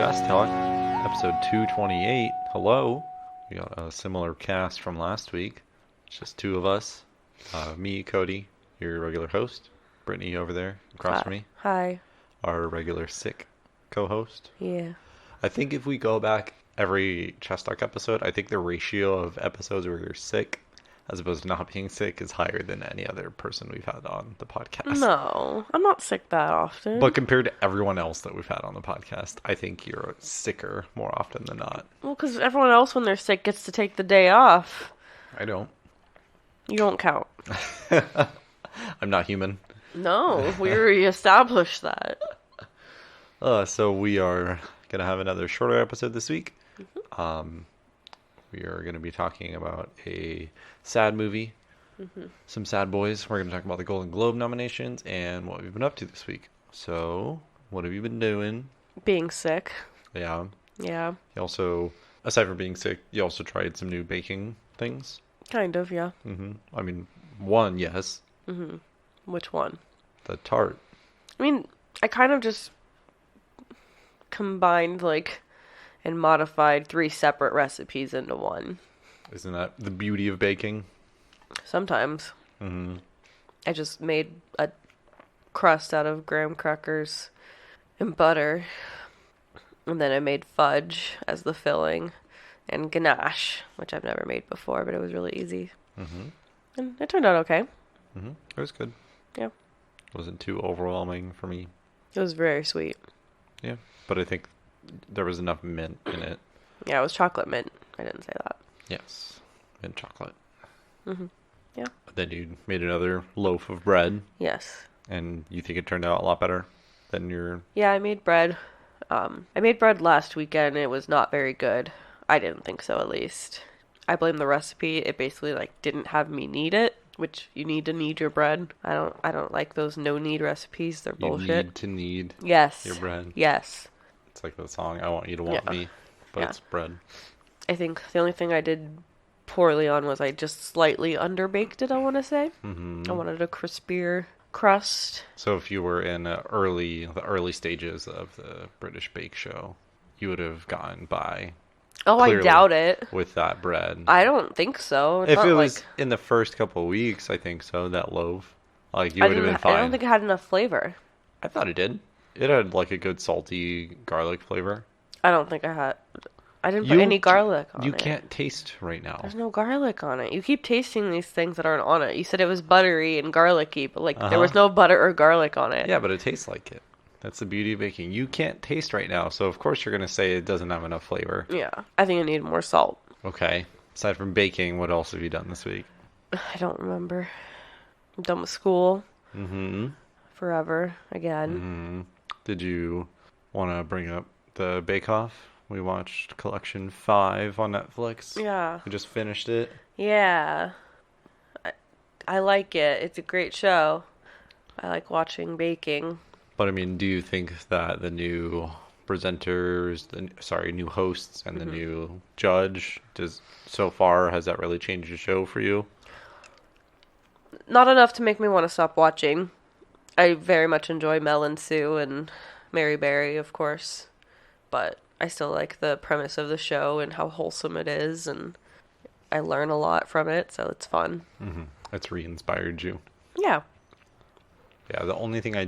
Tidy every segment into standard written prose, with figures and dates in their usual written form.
Fast Talk, episode 228. Hello. We got a similar cast from last week. It's just two of us. Me, Cody, your regular host. Brittany over there across from me. Hi. Our regular sick co-host. Yeah. I think if we go back every Chess Talk episode, I think the ratio of episodes where you're sick as opposed to not being sick is higher than any other person we've had on the podcast. No, I'm not sick that often. But compared to everyone else that we've had on the podcast, I think you're sicker more often than not. Well, because everyone else, when they're sick, gets to take the day off. I don't. You don't count. I'm not human. No, we already established that. So we are going to have another shorter episode this week. We are going to be talking about a sad movie, some sad boys. We're going to talk about the Golden Globe nominations and what we've been up to this week. So, what have you been doing? Being sick. Yeah. Yeah. You also, aside from being sick, you also tried some new baking things. Kind of, yeah. I mean, one, yes. Which one? The tart. I mean, I kind of just combined, and modified 3 separate recipes into one. Isn't that the beauty of baking? Sometimes. I just made a crust out of graham crackers and butter. And then I made fudge as the filling. And ganache, which I've never made before, but it was really easy. And it turned out okay. It was good. Yeah. It wasn't too overwhelming for me. It was very sweet. Yeah. But I think there was enough mint in it. Yeah, it was chocolate mint. I didn't say that. Yes. Mint chocolate. Yeah. Then you made another loaf of bread. Yes. And you think it turned out a lot better than your... Yeah, I made bread. I made bread last weekend. It was not very good. I didn't think so, at least. I blame the recipe. It basically, didn't have me knead it, which you need to knead your bread. I don't like those no-knead recipes. They're bullshit. You need to knead Yes. your bread. Yes. It's like the song, I want you to want me, but it's bread. I think the only thing I did poorly on was I just slightly underbaked it, I want to say. I wanted a crispier crust. So if you were in the early stages of the British Bake Show, you would have gotten by. Oh, I doubt it. With that bread. I don't think so. If it was in the first couple of weeks, I think so, that loaf. You would have been fine. I don't think it had enough flavor. I thought it did. It had a good salty garlic flavor. I don't think I didn't put any garlic on it. You can't taste right now. There's no garlic on it. You keep tasting these things that aren't on it. You said it was buttery and garlicky, but there was no butter or garlic on it. Yeah, but it tastes like it. That's the beauty of baking. You can't taste right now, so of course you're going to say it doesn't have enough flavor. Yeah, I think I need more salt. Okay. Aside from baking, what else have you done this week? I don't remember. I'm done with school. Forever, again. Did you want to bring up the Bake Off? We watched Collection 5 on Netflix. Yeah. We just finished it. Yeah. I like it. It's a great show. I like watching baking. But I mean, do you think that the new presenters, new hosts and the new judge, has that really changed the show for you? Not enough to make me want to stop watching. I very much enjoy Mel and Sue and Mary Berry, of course. But I still like the premise of the show and how wholesome it is, and I learn a lot from it, so it's fun. It's re-inspired you. Yeah. Yeah, the only thing I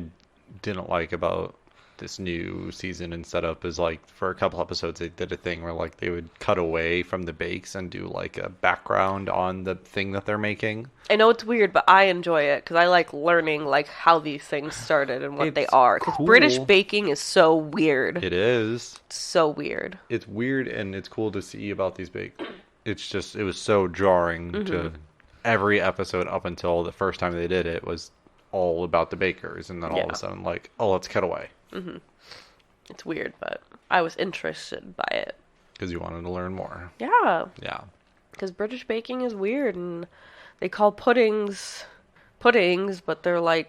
didn't like about this new season and setup is for a couple episodes they did a thing where they would cut away from the bakes and do a background on the thing that they're making. I know it's weird, but I enjoy it because I like learning how these things started and what they are. Because British baking is so weird. It is. It's so weird. It's weird and it's cool to see about these bakes. It's just, it was so jarring to every episode up until the first time they did it was all about the bakers, and then all of a sudden let's cut away. It's weird, but I was interested by it because you wanted to learn more. Yeah Because British baking is weird, and they call puddings, but they're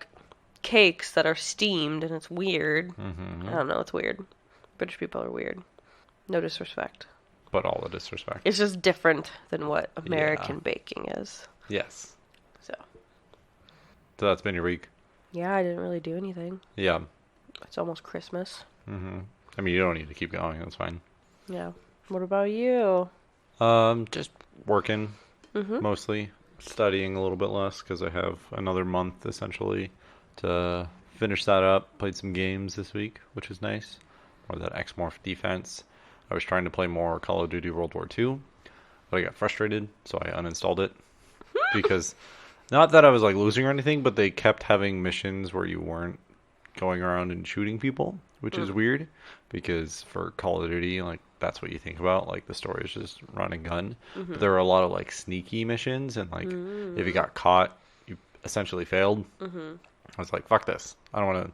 cakes that are steamed, and it's weird. I don't know, it's weird. British people are weird. No disrespect, but all the disrespect. It's just different than what American baking is. Yes. So that's been your week? Yeah, I didn't really do anything. Yeah. It's almost Christmas. I mean, you don't need to keep going. That's fine. Yeah. What about you? Just working mostly, studying a little bit less because I have another month essentially to finish that up. Played some games this week, which is nice. Or that X-Morph defense. I was trying to play more Call of Duty World War II, but I got frustrated, so I uninstalled it because not that I was like losing or anything, but they kept having missions where you weren't going around and shooting people, which is weird because for Call of Duty, like that's what you think about. Like the story is just run and gun, but there were a lot of like sneaky missions, and like if you got caught, you essentially failed. I was like, fuck this. I don't want to.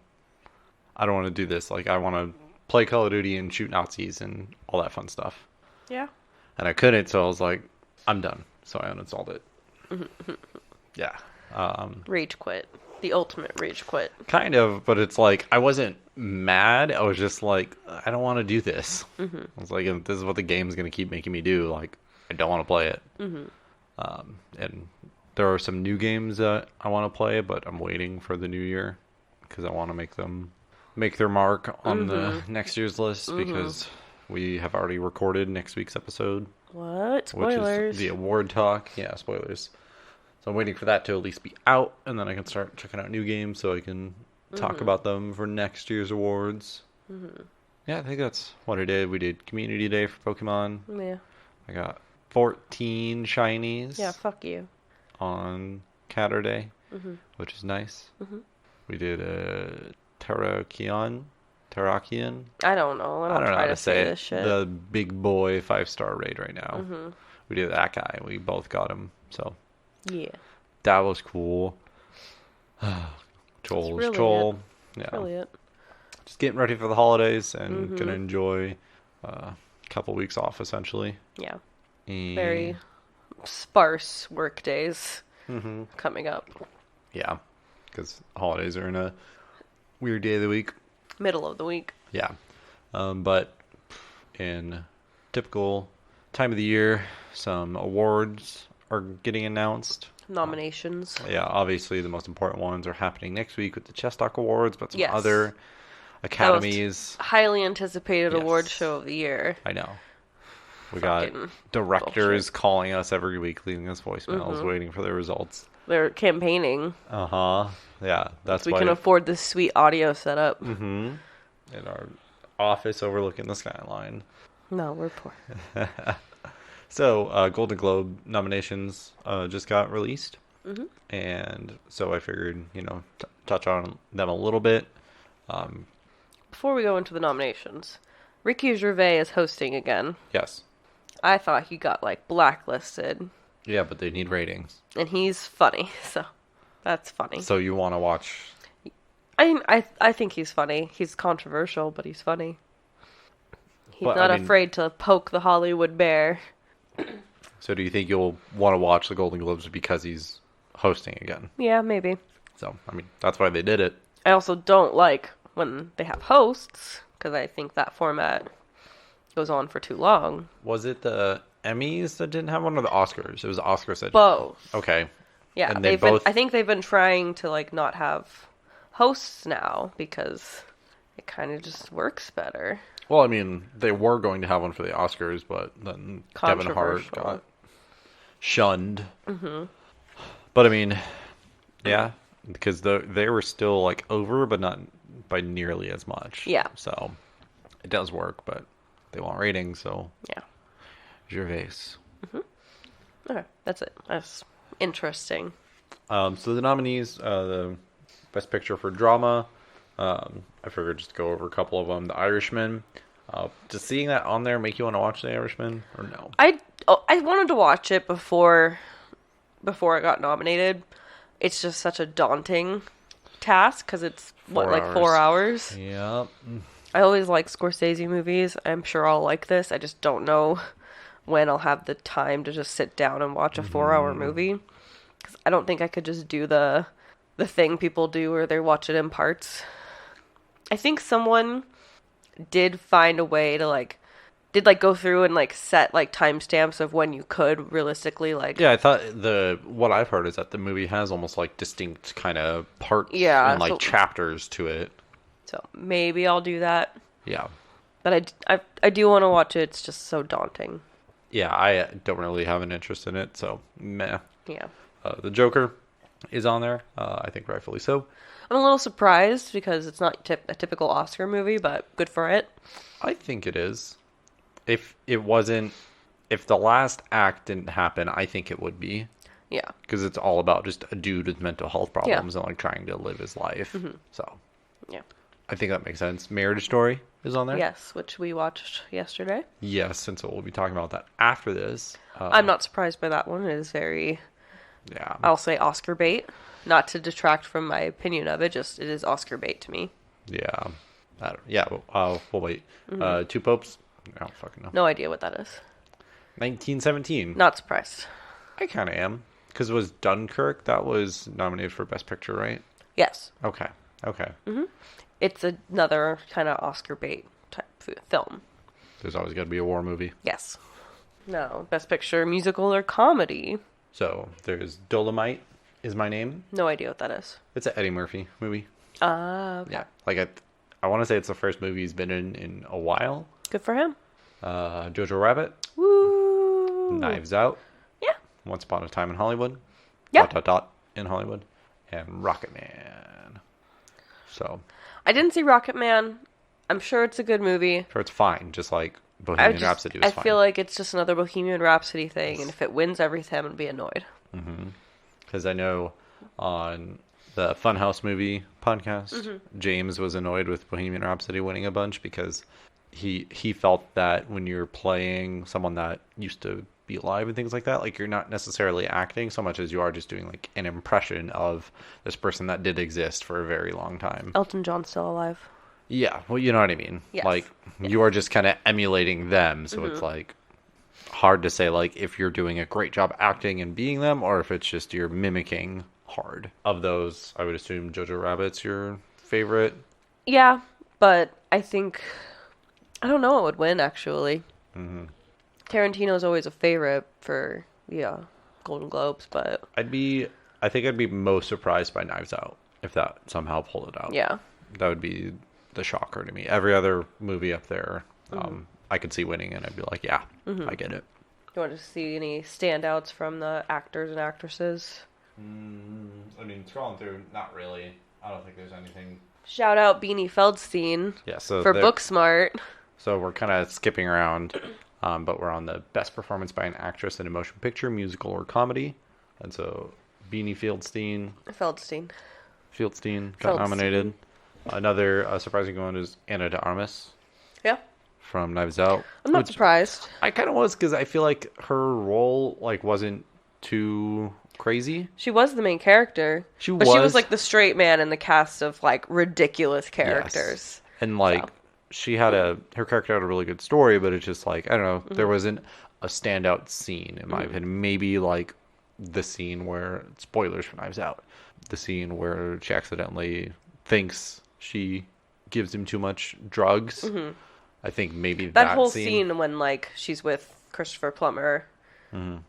I don't want to do this. Like I want to play Call of Duty and shoot Nazis and all that fun stuff. Yeah. And I couldn't, so I was like, I'm done. So I uninstalled it. Yeah. Rage quit. The ultimate rage quit. Kind of, but it's like I wasn't mad. I was just like, I don't want to do this. I was like, if this is what the game's going to keep making me do, like, I don't want to play it. And there are some new games that I want to play, but I'm waiting for the new year because I want to make their mark on the next year's list because we have already recorded next week's episode. What? Spoilers. Which is the award talk. Yeah, spoilers. So I'm waiting for that to at least be out, and then I can start checking out new games so I can talk about them for next year's awards. Yeah, I think that's what I did. We did Community Day for Pokemon. Yeah. I got 14 shinies. Yeah, fuck you. On Saturday, which is nice. We did Terrakion. I don't know. I don't know how to say this shit. The big boy 5-star raid right now. We did that guy. We both got him. So yeah, that was cool. Joel was Joel. Yeah, really it. Just getting ready for the holidays and gonna enjoy a couple weeks off essentially. Yeah, and very sparse work days coming up. Yeah, because holidays are in a weird day of the week. Middle of the week. Yeah. But in typical time of the year, some awards are getting announced. Nominations. Yeah, obviously the most important ones are happening next week with the Chess Talk Awards, but some Yes. other academies. Highly anticipated Yes. award show of the year. I know. We got Fucking directors calling us every week, leaving us voicemails, waiting for their results. They're campaigning. Yeah, that's So we why can afford this sweet audio setup. in our office overlooking the skyline. No, we're poor. So, Golden Globe nominations just got released. And so I figured, touch on them a little bit. Before we go into the nominations, Ricky Gervais is hosting again. Yes. I thought he got, blacklisted. Yeah, but they need ratings. And he's funny, so that's funny. So you want to watch... I think he's funny. He's controversial, but he's funny. He's But, not I mean- afraid to poke the Hollywood bear. So do you think you'll want to watch the Golden Globes because he's hosting again? Yeah, maybe. So, I mean, that's why they did it. I also don't like when they have hosts, because I think that format goes on for too long. Was it the Emmys that didn't have one or the Oscars? It was the Oscars that... Both. Okay. Yeah, And they both... I think they've been trying to, not have hosts now, because it kind of just works better. Well, I mean, they were going to have one for the Oscars, but then Kevin Hart got shunned. But I mean, yeah, because they were still over, but not by nearly as much. Yeah. So it does work, but they want ratings, so Yeah. Gervais. Okay, that's it. That's interesting. So the nominees, the Best Picture for Drama. I figured just go over a couple of them. The Irishman. Does seeing that on there make you want to watch The Irishman or no? I wanted to watch it before I got nominated. It's just such a daunting task because it's 4 hours. Yeah. I always like Scorsese movies. I'm sure I'll like this. I just don't know when I'll have the time to just sit down and watch a 4-hour movie. Because I don't think I could just do the thing people do where they watch it in parts. I think someone did find a way to go through and set timestamps of when you could realistically Yeah, I thought what I've heard is that the movie has almost distinct kind of parts and chapters to it. So maybe I'll do that. Yeah. But I do want to watch it. It's just so daunting. Yeah, I don't really have an interest in it, so meh. Yeah. The Joker is on there. I think rightfully so. I'm a little surprised because it's not a typical Oscar movie, but good for it. I think it is. If the last act didn't happen, I think it would be. Yeah. Because it's all about just a dude with mental health problems and like trying to live his life. So, Yeah. I think that makes sense. Marriage Story is on there. Yes, which we watched yesterday. Yes, and so we'll be talking about that after this. I'm not surprised by that one. It is very, Yeah. I'll say Oscar bait. Not to detract from my opinion of it, just it is Oscar bait to me. Yeah. We'll wait. Two Popes? I don't fucking know. No idea what that is. 1917. Not surprised. I kind of am. Because it was Dunkirk. That was nominated for Best Picture, right? Yes. Okay. It's another kind of Oscar bait type film. There's always got to be a war movie. Yes. No, Best Picture, musical or comedy. So there's Dolomite is My Name. No idea what that is. It's an Eddie Murphy movie. Okay. Yeah. Like I want to say it's the first movie he's been in a while. Good for him. Jojo Rabbit. Woo! Knives Out. Yeah. Once Upon a Time in Hollywood. Yeah. In Hollywood. And Rocket Man. So. I didn't see Rocket Man. I'm sure it's a good movie. Sure, it's fine. Just like Bohemian Rhapsody was I fine. feel like it's just another Bohemian Rhapsody thing, and if it wins everything, I'm going to be annoyed. Because I know on the Funhouse movie podcast, James was annoyed with Bohemian Rhapsody winning a bunch because he felt that when you're playing someone that used to be alive and things like that, like you're not necessarily acting so much as you are just doing like an impression of this person that did exist for a very long time. Elton John's still alive. Yeah, well, you know what I mean. Yes. Like you are just kind of emulating them, so it's like hard to say like if you're doing a great job acting and being them or if it's just you're mimicking hard. Of those, I would assume Jojo Rabbit's your favorite. Yeah, but I think I don't know what would win actually. Tarantino's always a favorite for Golden Globes, but I think I'd be most surprised by Knives Out if that somehow pulled it out. yeah. That would be the shocker to me. Every other movie up there, I could see winning, and I'd be like, yeah, I get it. You want to see any standouts from the actors and actresses? I mean, scrolling through, not really. I don't think there's anything. Shout out Beanie Feldstein for Booksmart. So we're kind of skipping around, but we're on the best performance by an actress in a motion picture, musical, or comedy. And so Beanie Feldstein got nominated. Another surprising one is Anna de Armas. Yeah. From Knives Out. I'm not surprised. I kind of was because I feel like her role like wasn't too crazy. She was the main character. But she was like the straight man in the cast of like ridiculous characters. Yes. And like her character had a really good story, but it's just like, I don't know, there wasn't a standout scene in my opinion. Maybe like the scene where, spoilers for Knives Out, the scene where she accidentally thinks she gives him too much drugs. I think maybe that whole scene when like she's with Christopher Plummer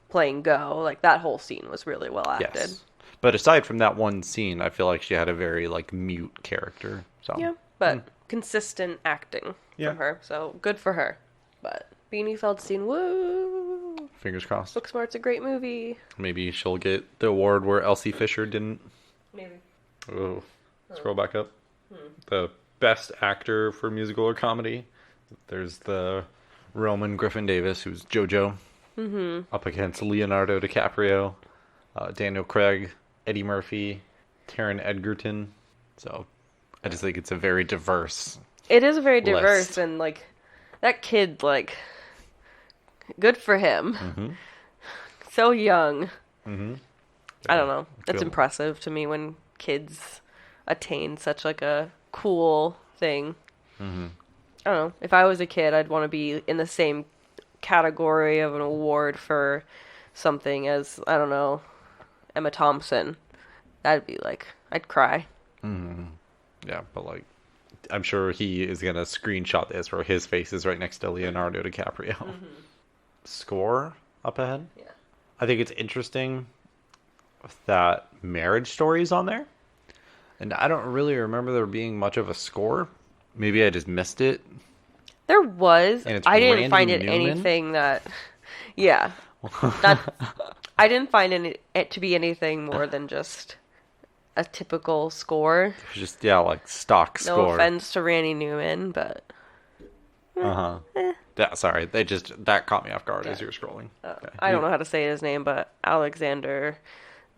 playing Go, like that whole scene was really well acted. Yes. But aside from that one scene, I feel like she had a very like mute character. So yeah, but consistent acting from her, so good for her. But Beanie Feldstein, woo! Fingers crossed. Booksmart's a great movie. Maybe she'll get the award where Elsie Fisher didn't. Maybe. Oh, scroll back up. The best actor for musical or comedy. There's the Roman Griffin Davis, who's JoJo, up against Leonardo DiCaprio, Daniel Craig, Eddie Murphy, Taron Egerton. So I just think it's a very diverse. It is very diverse, list. and like that kid, like good for him. So young. I don't know. That's impressive to me when kids attain such like a cool thing. I don't know. If I was a kid, I'd want to be in the same category of an award for something as, I don't know, Emma Thompson. That'd be like, I'd cry. Yeah, but like, I'm sure he is going to screenshot this where his face is right next to Leonardo DiCaprio. Score up ahead? Yeah. I think it's interesting that Marriage Story is on there. And I don't really remember there being much of a score. Maybe I just missed it. There was. And it's I didn't Randy find it Newman? anything that. Yeah. I didn't find it to be anything more than just a typical score. Just, yeah, like stock No score. offense to Randy Newman, but. Uh-huh. Yeah, sorry. That caught me off guard as you were scrolling. Okay. I don't know how to say his name, but Alexander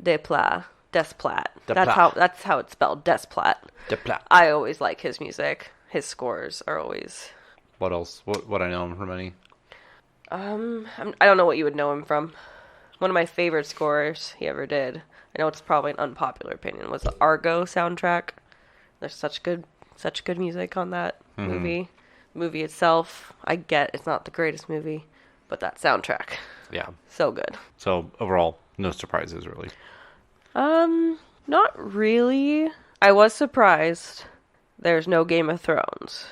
Desplat. Desplat. That's how it's spelled. Desplat. Desplat. I always like his music. His scores are always. What else? What I know him from any? I don't know what you would know him from. One of my favorite scores he ever did. I know it's probably an unpopular opinion. Was the Argo soundtrack. There's such good music on that movie. Movie itself, I get it's not the greatest movie, but that soundtrack, Yeah. so good. So overall, no surprises really. Not really. I was surprised there's no Game of Thrones,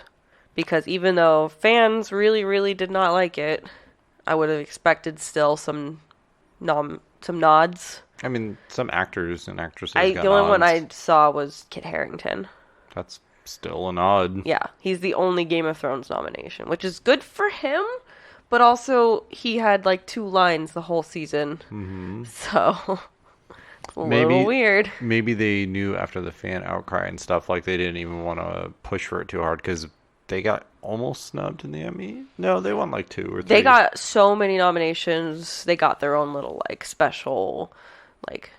because even though fans really, really did not like it, I would have expected still some nods. I mean, some actors and actresses got The only one nods. I saw was Kit Harington. That's still a nod. Yeah, he's the only Game of Thrones nomination, which is good for him, but also he had like 2 lines the whole season. Mm-hmm. So, it's a little weird. Maybe they knew after the fan outcry and stuff, like they didn't even want to push for it too hard because they got almost snubbed in the Emmy. No, they won like 2 or 3. They got so many nominations. They got their own little like special like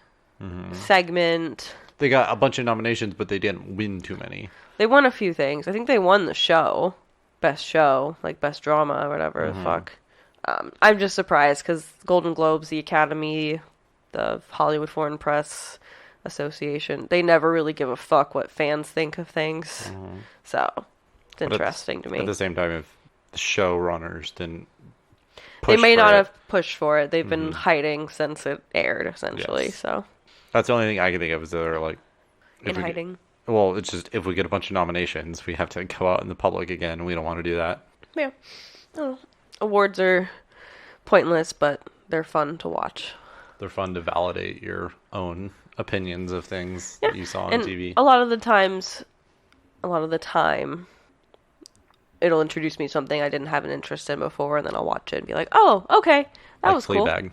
segment. They got a bunch of nominations, but they didn't win too many. They won a few things. I think they won the show, like best drama or whatever the fuck. I'm just surprised because Golden Globes, the Academy, the Hollywood Foreign Press Association, they never really give a fuck what fans think of things. So it's interesting to me. At the same time, if the showrunners didn't they push may for not it, have pushed for it. They've been hiding since it aired, essentially. Yes. So that's the only thing I can think of is they're like hiding. Well, it's just if we get a bunch of nominations, we have to go out in the public again. We don't want to do that. Yeah. Oh. Awards are pointless, but they're fun to watch. They're fun to validate your own opinions of things that you saw on TV. A lot of the time, it'll introduce me to something I didn't have an interest in before, and then I'll watch it and be like, oh, okay, that was cool. Fleabag.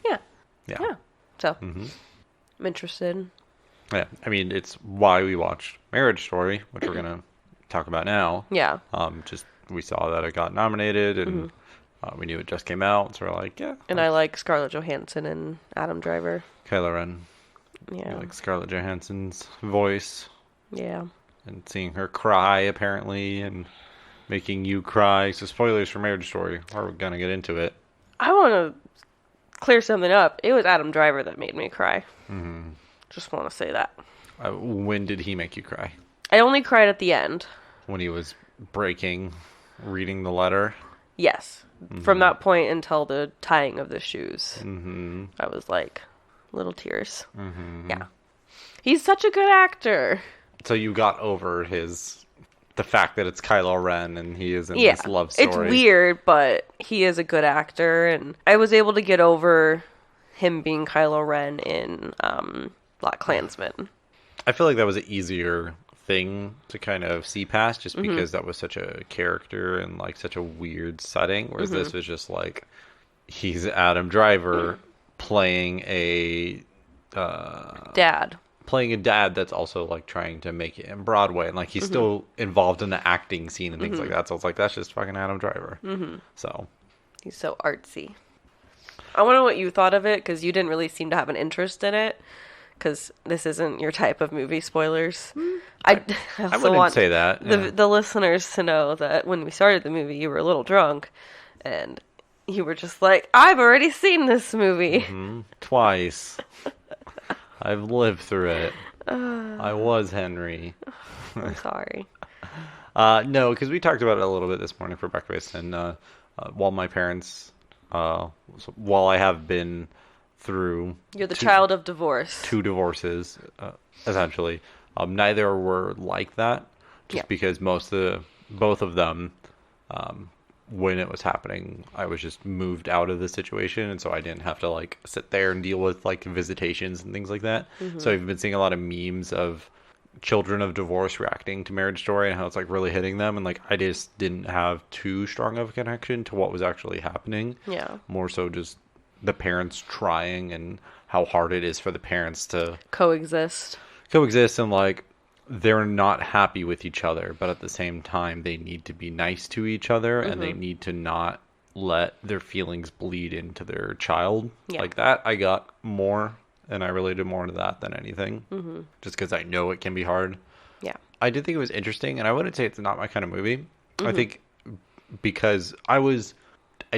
Yeah. So, I'm interested. Yeah, I mean, it's why we watched Marriage Story, which we're going to talk about now. Yeah. Just, we saw that it got nominated, and we knew it just came out, so we're like, yeah. And I like Scarlett Johansson and Adam Driver. Kylo Ren. Yeah. You like Scarlett Johansson's voice. Yeah. And seeing her cry, apparently, and making you cry. So spoilers for Marriage Story. We're going to get into it. I want to clear something up. It was Adam Driver that made me cry. Just want to say that. When did he make you cry? I only cried at the end. When he was reading the letter? Yes. From that point until the tying of the shoes. I was like, little tears. Yeah. He's such a good actor. So you got over the fact that it's Kylo Ren and he is in this love story. It's weird, but he is a good actor, and I was able to get over him being Kylo Ren in BlacKkKlansman. I feel like that was an easier thing to kind of see past just because that was such a character and like such a weird setting, whereas this was just like he's Adam Driver playing a dad that's also like trying to make it in Broadway, and like he's still involved in the acting scene and things like that, so it's like that's just fucking Adam Driver. So he's so artsy. I wonder what you thought of it, because you didn't really seem to have an interest in it, because this isn't your type of movie spoilers. I also wouldn't want say that. the listeners to know that when we started the movie, you were a little drunk, and you were just like, I've already seen this movie. Twice. I've lived through it. I was Henry. I'm sorry. No, because we talked about it a little bit this morning for breakfast, and while my parents, while I have been through... You're the child of divorce. 2 divorces, essentially. Neither were like that, just because both of them, when it was happening, I was just moved out of the situation, and so I didn't have to sit there and deal with visitations and things like that. So I've been seeing a lot of memes of children of divorce reacting to Marriage Story and how it's like really hitting them, and like I just didn't have too strong of a connection to what was actually happening. Yeah. More so just the parents trying and how hard it is for the parents to Coexist. and like they're not happy with each other, but at the same time they need to be nice to each other and they need to not let their feelings bleed into their child. Yeah. Like that I got more, and I related more to that than anything. Just because I know it can be hard. Yeah. I did think it was interesting, and I wouldn't say it's not my kind of movie. I think because I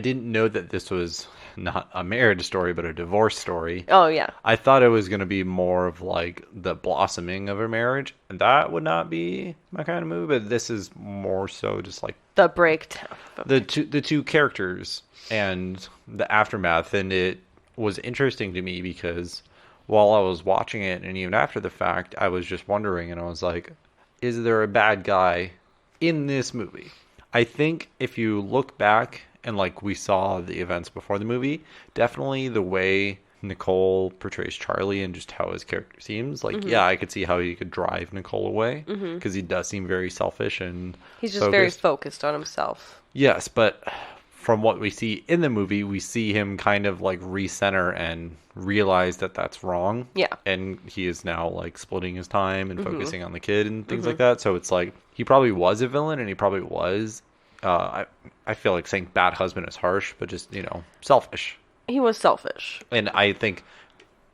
didn't know that this was not a marriage story, but a divorce story. Oh, yeah. I thought it was going to be more of like the blossoming of a marriage, and that would not be my kind of movie. But this is more so just like The breakdown. the two characters and the aftermath, and it was interesting to me because while I was watching it, and even after the fact, I was just wondering, and I was like, is there a bad guy in this movie? I think if you look back and like we saw the events before the movie, definitely the way Nicole portrays Charlie and just how his character seems, like, yeah, I could see how he could drive Nicole away because he does seem very selfish and He's just very focused on himself. Yes, but from what we see in the movie, we see him kind of like recenter and realize that that's wrong. Yeah. And he is now like splitting his time and focusing on the kid and things like that. So it's like he probably was a villain, and he probably was. I feel like saying bad husband is harsh, but just, selfish. He was selfish. And I think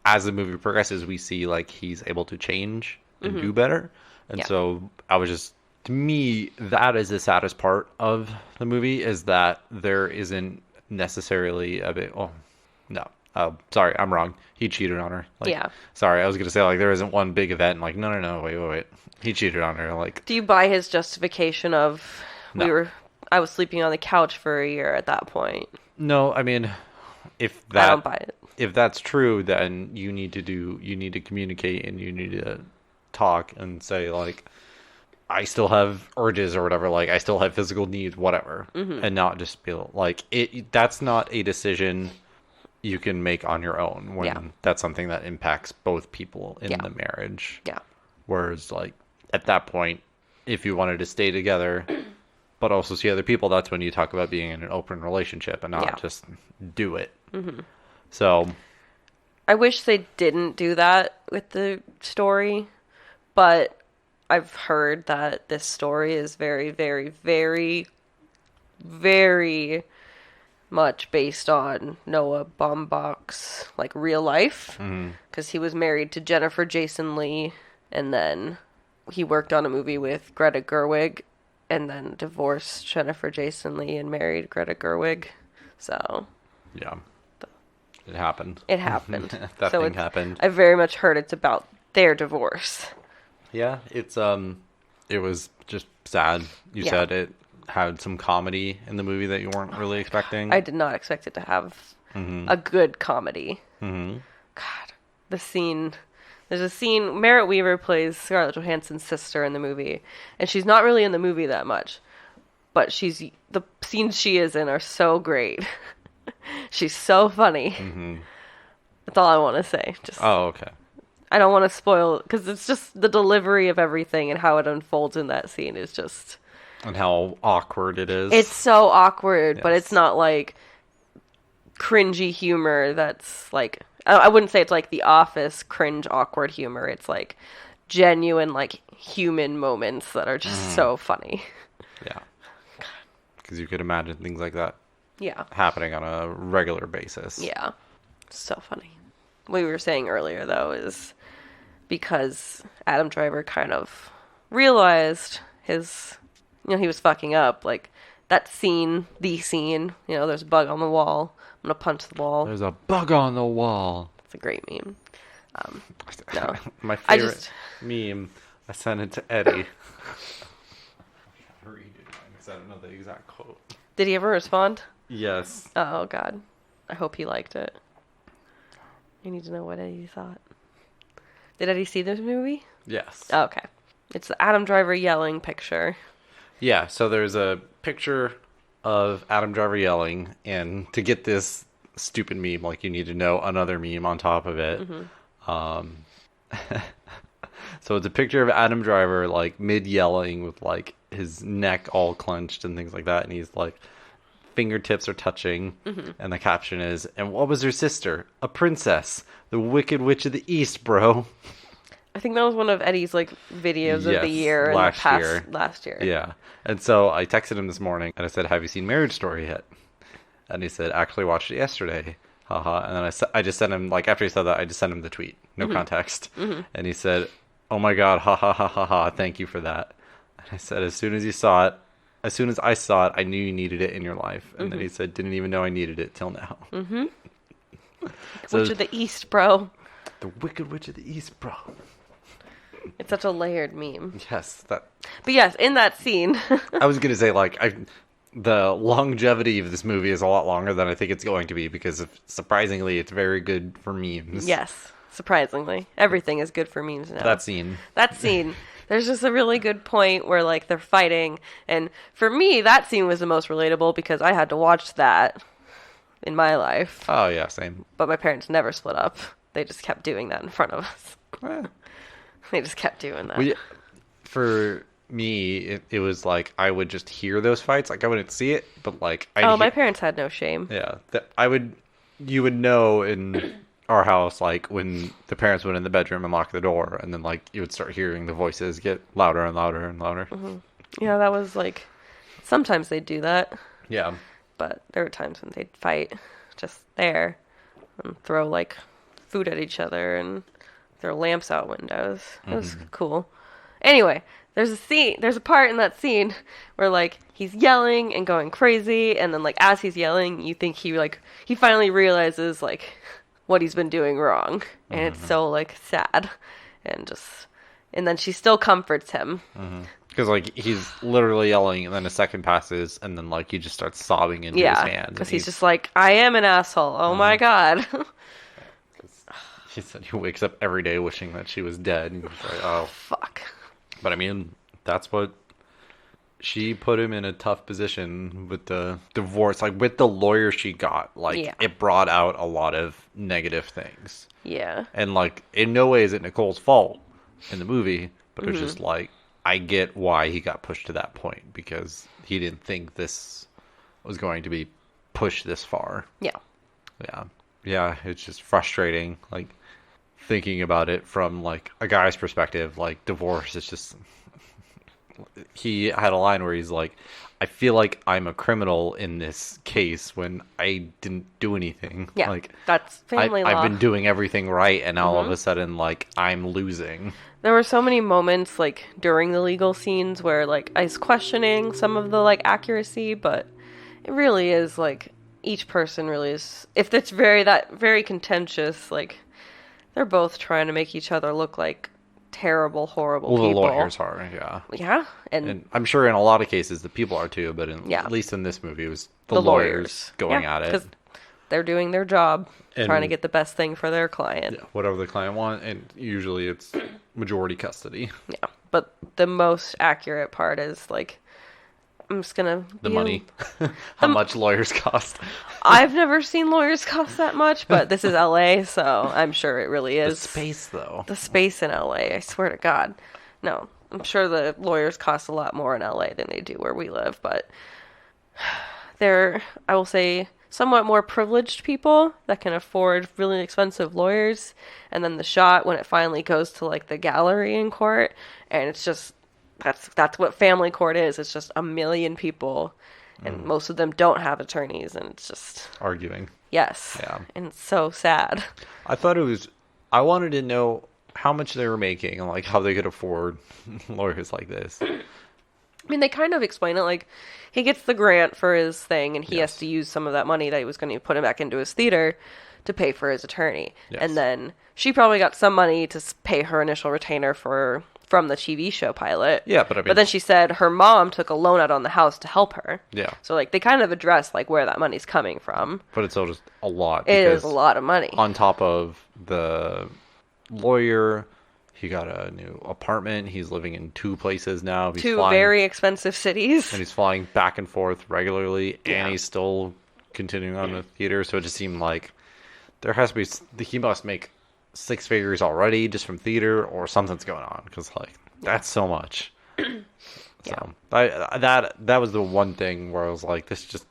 as the movie progresses, we see like he's able to change and do better. And so I was just, to me, that is the saddest part of the movie, is that there isn't necessarily a bit. Oh, no. Sorry, I'm wrong. He cheated on her. Like, Yeah. Sorry, I was gonna say like there isn't one big event. Like no, wait. He cheated on her. Like, Do you buy his justification of No. I was sleeping on the couch for a year at that point? no, I mean, if I don't that buy it. if that's true, then you need to communicate and you need to talk and say like, I still have urges or whatever, like I still have physical needs, whatever, and not just be like that's not a decision you can make on your own when that's something that impacts both people in the marriage. Yeah. Whereas like at that point, if you wanted to stay together but also see other people, that's when you talk about being in an open relationship and not just do it. So I wish they didn't do that with the story, but I've heard that this story is very, very, very, very much based on Noah Baumbach's like real life, because he was married to Jennifer Jason Leigh, and then he worked on a movie with Greta Gerwig, and then divorced Jennifer Jason Leigh and married Greta Gerwig. So yeah, it happened. it happened. That thing happened. I very much heard it's about their divorce. Yeah, it was just sad. You said it had some comedy in the movie that you weren't really expecting. I did not expect it to have a good comedy. God, the scene. There's a scene, Merritt Wever plays Scarlett Johansson's sister in the movie, and she's not really in the movie that much, but the scenes she is in are so great. She's so funny. That's all I want to say. Oh, okay. I don't want to spoil, because it's just the delivery of everything and how it unfolds in that scene is just... And how awkward it is. It's so awkward, but it's not like cringy humor that's like... I wouldn't say it's like The Office cringe awkward humor. It's like genuine, like human moments that are just so funny. Yeah. Because you could imagine things like that Yeah. happening on a regular basis. Yeah. So funny. What we were saying earlier, though, is because Adam Driver kind of realized his, he was fucking up. Like, that scene, there's a bug on the wall. I'm going to punch the wall. There's a bug on the wall. It's a great meme. No. My favorite meme, I sent it to Eddie. I read it because I don't know the exact quote. Did he ever respond? Yes. Oh, God. I hope he liked it. I need to know what Eddie thought. Did Eddie see this movie? Yes. Oh, okay. It's the Adam Driver yelling picture. Yeah, so there's a picture of Adam Driver yelling, and to get this stupid meme, like, you need to know another meme on top of it. So it's a picture of Adam Driver, like, mid-yelling with, like, his neck all clenched and things like that. And he's, like, fingertips are touching. And the caption is, "And what was her sister? A princess. The Wicked Witch of the East, bro." I think that was one of Eddie's, like, videos of the Yes, year in the last past year. last year. Yeah. And so I texted him this morning and I said, "Have you seen Marriage Story yet?" And he said, "Actually watched it yesterday. Haha." And then I just sent him, like, after he said that, I just sent him the tweet. No context. And he said, "Oh my God, ha ha ha ha ha, thank you for that." And I said, as soon as I saw it, I knew you needed it in your life. And then he said, "Didn't even know I needed it till now." So, Witch of the East, bro. the Wicked Witch of the East, bro. It's such a layered meme. Yes, that. But yes, in that scene. I was gonna say, like, the longevity of this movie is a lot longer than I think it's going to be because surprisingly, it's very good for memes. Yes, surprisingly. Everything is good for memes now. That scene. There's just a really good point where, like, they're fighting. And for me, that scene was the most relatable because I had to watch that in my life. Oh, yeah, same. But my parents never split up. They just kept doing that in front of us. Eh. They just kept doing that. For me, it was like I would just hear those fights. Like, I wouldn't see it, but, like... my parents had no shame. Yeah. You would know in our house, like, when the parents went in the bedroom and locked the door, and then, like, you would start hearing the voices get louder and louder and louder. Yeah, that was, like... Sometimes they'd do that. Yeah. But there were times when they'd fight just there and throw, like, food at each other and throw lamps out windows. It was cool. Anyway, there's a part in that scene where, like, he's yelling and going crazy, and then, like, as he's yelling, you think he finally realizes, like, what he's been doing wrong. And it's so, like, sad. And then she still comforts him. Because, like, he's literally yelling, and then a second passes, and then, like, he just starts sobbing into his hand. Because he's just like, I am an asshole. Oh, my God. He said he wakes up every day wishing that she was dead. And he's like, oh. Fuck. But, I mean, that's what... She put him in a tough position with the divorce. Like, with the lawyer she got, like, it brought out a lot of negative things. Yeah. And, like, in no way is it Nicole's fault in the movie, but it was just like, I get why he got pushed to that point, because he didn't think this was going to be pushed this far. Yeah. Yeah. Yeah, it's just frustrating, like, thinking about it from, like, a guy's perspective. Like, divorce, it's just... He had a line where he's like, I feel like I'm a criminal in this case when I didn't do anything. Yeah, like, that's family law. I've been doing everything right, and all of a sudden, like, I'm losing. There were so many moments, like, during the legal scenes where, like, I was questioning some of the, like, accuracy, but it really is, like, each person really is, if it's very contentious, like, they're both trying to make each other look like terrible, horrible people. Well, the lawyers are, yeah. Yeah, and I'm sure in a lot of cases the people are too, but at least in this movie it was the lawyers going at it. Because they're doing their job, trying to get the best thing for their client. Yeah, whatever the client wants, and usually it's majority custody. Yeah, but the most accurate part is, like, I'm just gonna... The money. How much lawyers cost. I've never seen lawyers cost that much, but this is LA, so I'm sure it really is. The space, though. The space in LA, I swear to God. No, I'm sure the lawyers cost a lot more in LA than they do where we live, but they're, I will say, somewhat more privileged people that can afford really expensive lawyers, and then the shot when it finally goes to, like, the gallery in court, and it's just... That's what family court is. It's just a million people, and most of them don't have attorneys, and it's just... Arguing. Yes. Yeah. And it's so sad. I wanted to know how much they were making, and, like, how they could afford lawyers like this. I mean, they kind of explain it, like, he gets the grant for his thing, and he has to use some of that money that he was going to put him back into his theater to pay for his attorney. Yes. And then she probably got some money to pay her initial retainer from the TV show pilot. Yeah, but I mean... But then she said her mom took a loan out on the house to help her. Yeah. So, like, they kind of address, like, where that money's coming from. But it's still just a lot. It is a lot of money. On top of the lawyer, he got a new apartment. He's living in 2 places now. Two very expensive cities. And he's flying back and forth regularly, and he's still continuing on with theater. So it just seemed like there has to be... He must make six figures already just from theater, or something's going on, because like that's so much. So that was the one thing where I was like, this just,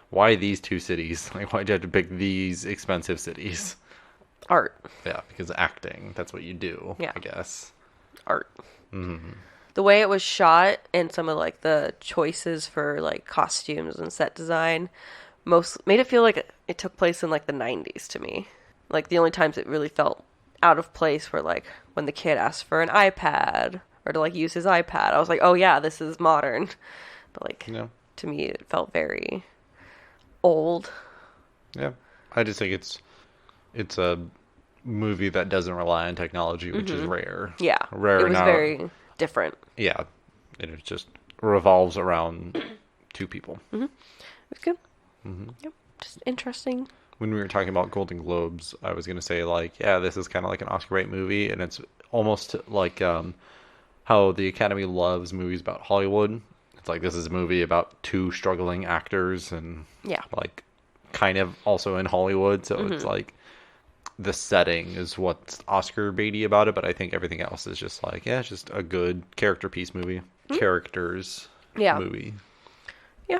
why these two cities? Like, why did you have to pick these expensive cities? Art. Yeah, because acting, that's what you do. Yeah. I guess. Art. The way it was shot and some of like the choices for like costumes and set design most made it feel like it took place in like the 90s to me. Like the only times it really felt out of place were like when the kid asked for an iPad or to like use his iPad. I was like, oh yeah, this is modern. But like to me it felt very old. Yeah. I just think it's a movie that doesn't rely on technology, which is rare. Yeah. Rare. It was very different. Yeah. And it just revolves around two people. It was good. Yep. Just interesting. When we were talking about Golden Globes, I was going to say, like, yeah, this is kind of like an Oscar bait movie, and it's almost like how the Academy loves movies about Hollywood. It's like, this is a movie about two struggling actors and, like, kind of also in Hollywood, so it's like, the setting is what's Oscar baity about it, but I think everything else is just like, yeah, it's just a good character piece movie. Characters movie. Yeah.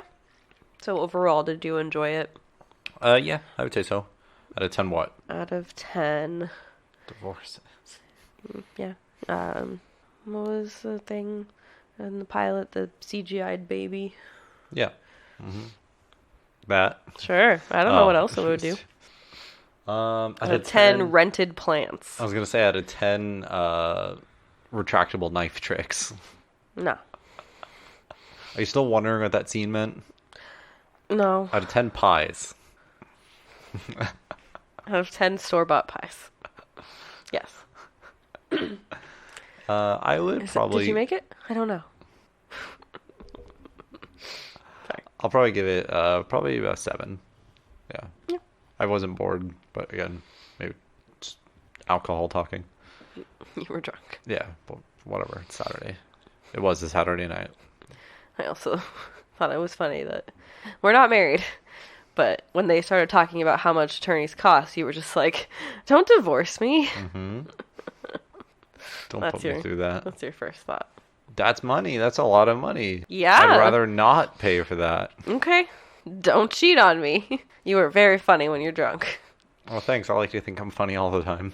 So overall, did you enjoy it? Yeah, I would say so. Out of 10 what? Out of 10. Divorces. Yeah. What was the thing in the pilot? The CGI'd baby? Yeah. That. Sure. I don't know what else it would do. Out of 10 rented plants. I was going to say out of 10 retractable knife tricks. No. Are you still wondering what that scene meant? No. Out of 10 pies. Out of 10 store-bought pies. Yes. I would probably... Did you make it? I don't know. Sorry. I'll probably give it probably about 7. Yeah. I wasn't bored, but again, maybe just alcohol talking. You were drunk. Yeah, but whatever. It's Saturday. It was a Saturday night. I also thought it was funny that we're not married, but when they started talking about how much attorneys cost, you were just like, don't divorce me. Don't put me through that. That's your first thought. That's money. That's a lot of money. Yeah. I'd rather not pay for that. Okay. Don't cheat on me. You were very funny when you're drunk. Well, thanks. I like to think I'm funny all the time.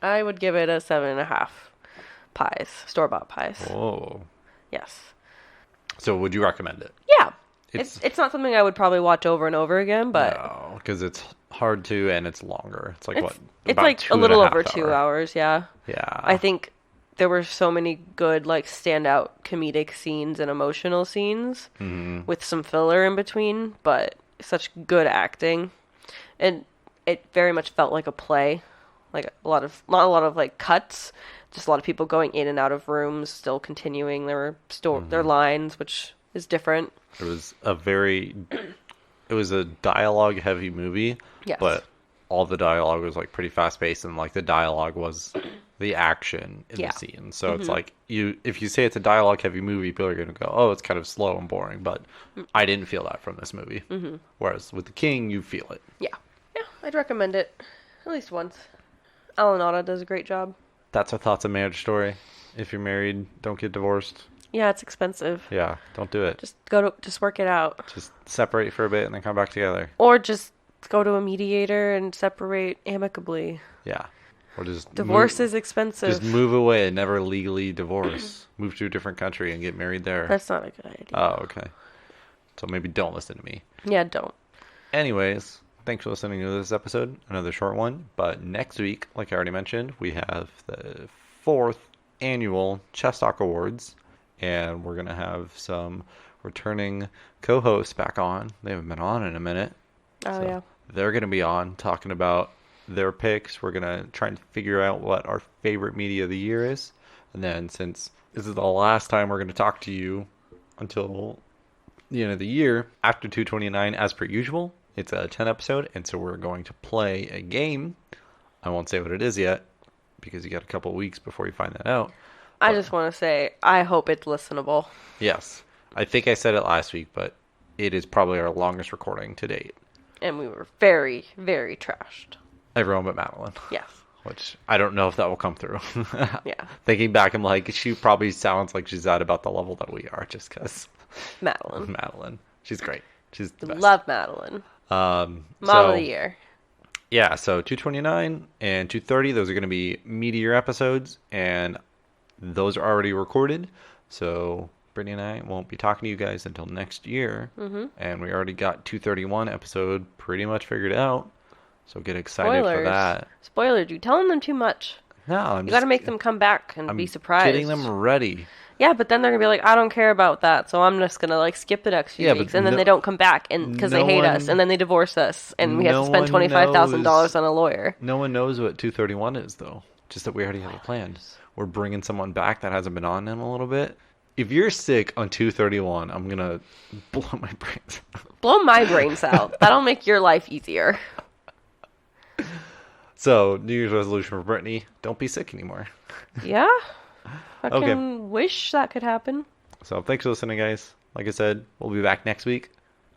I would give it a 7.5 pies. Store-bought pies. Oh. Yes. So would you recommend it? Yeah. It's not something I would probably watch over and over again, but... No, because it's hard to, and it's longer. It's like, what? It's like a little over 2 hours, yeah. Yeah. I think there were so many good, like, standout comedic scenes and emotional scenes with some filler in between, but such good acting. And it very much felt like a play. Like, not a lot of, like, cuts, just a lot of people going in and out of rooms, still continuing their lines, which is different. It was a dialogue-heavy movie, yes. But all the dialogue was, like, pretty fast-paced, and, like, the dialogue was... the action in the scene. So it's like, if you say it's a dialogue heavy movie, people are going to go, oh, it's kind of slow and boring, but I didn't feel that from this movie. Whereas with The King, you feel it. Yeah, I'd recommend it at least once. Alan Alda does a great job. That's our thoughts on Marriage Story. If you're married, don't get divorced. Yeah, it's expensive. Yeah, don't do it. Just work it out. Just separate for a bit and then come back together. Or just go to a mediator and separate amicably. Yeah. Or just divorce is expensive. Just move away and never legally divorce. Move to a different country and get married there. That's not a good idea. Oh, okay. So maybe don't listen to me. Yeah, don't. Anyways, thanks for listening to this episode. Another short one. But next week, like I already mentioned, we have the 4th annual Chess Talk Awards. And we're going to have some returning co-hosts back on. They haven't been on in a minute. Oh, yeah. They're going to be on talking about their picks. We're going to try and figure out what our favorite media of the year is. And then since this is the last time we're going to talk to you until the end of the year, after 229, as per usual, it's a 10 episode. And so we're going to play a game. I won't say what it is yet because you got a couple of weeks before you find that out. I just want to say, I hope it's listenable. Yes. I think I said it last week, but it is probably our longest recording to date. And we were very, very trashed. Everyone but Madeline. Yes. Which I don't know if that will come through. Yeah. Thinking back, I'm like, she probably sounds like she's at about the level that we are just because Madeline. Madeline. She's great. She's the best. Love Madeline. Mom of the year. Yeah, so 229 and 230, those are going to be meteor episodes, and those are already recorded. So Brittany and I won't be talking to you guys until next year. Mm-hmm. And we already got 231 episode pretty much figured out. So get excited for that. Spoilers, you're telling them too much. No, you got to make them come back and be surprised. Getting them ready. Yeah, but then they're going to be like, I don't care about that, so I'm just going to, like, skip the next few weeks. And then they don't come back because they hate us, and then they divorce us, and we have to spend $25,000 on a lawyer. No one knows what 231 is, though. Just that we already have it planned. We're bringing someone back that hasn't been on in a little bit. If you're sick on 231, I'm going to blow my brains out. Blow my brains out. That'll make your life easier. So, New Year's resolution for Brittany, don't be sick anymore. Yeah. I can wish that could happen. So, thanks for listening, guys. Like I said, we'll be back next week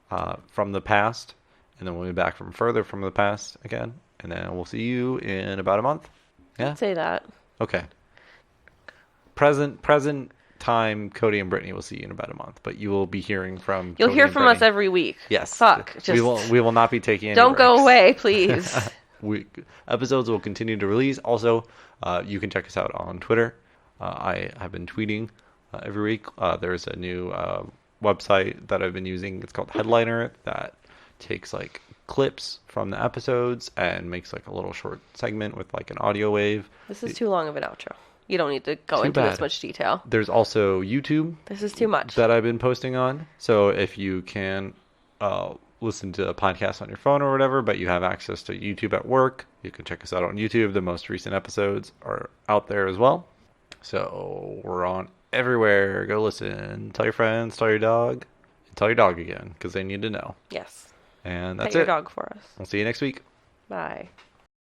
from the past. And then we'll be back from further from the past again. And then we'll see you in about a month. Yeah? I'd say that. Okay. Present time, Cody and Brittany will see you in about a month. But you will be hearing from You'll Cody hear and from Brittany. us every week. Yes. Fuck. We will not be taking any Don't breaks. go away, please. Episodes will continue to release. Also, you can check us out on Twitter. I have been tweeting every week. There's a new website that I've been using. It's called Headliner that takes like clips from the episodes and makes like a little short segment with like an audio wave. This is too long of an outro. You don't need to go into this much detail. There's also YouTube. This is too much. That I've been posting on. So if you can listen to a podcast on your phone or whatever, but you have access to YouTube at work, you can check us out on YouTube. The most recent episodes are out there as well. So we're on everywhere. Go listen. Tell your friends. Tell your dog. And tell your dog again because they need to know. Yes. And that's Pet your dog for us. We'll see you next week. Bye.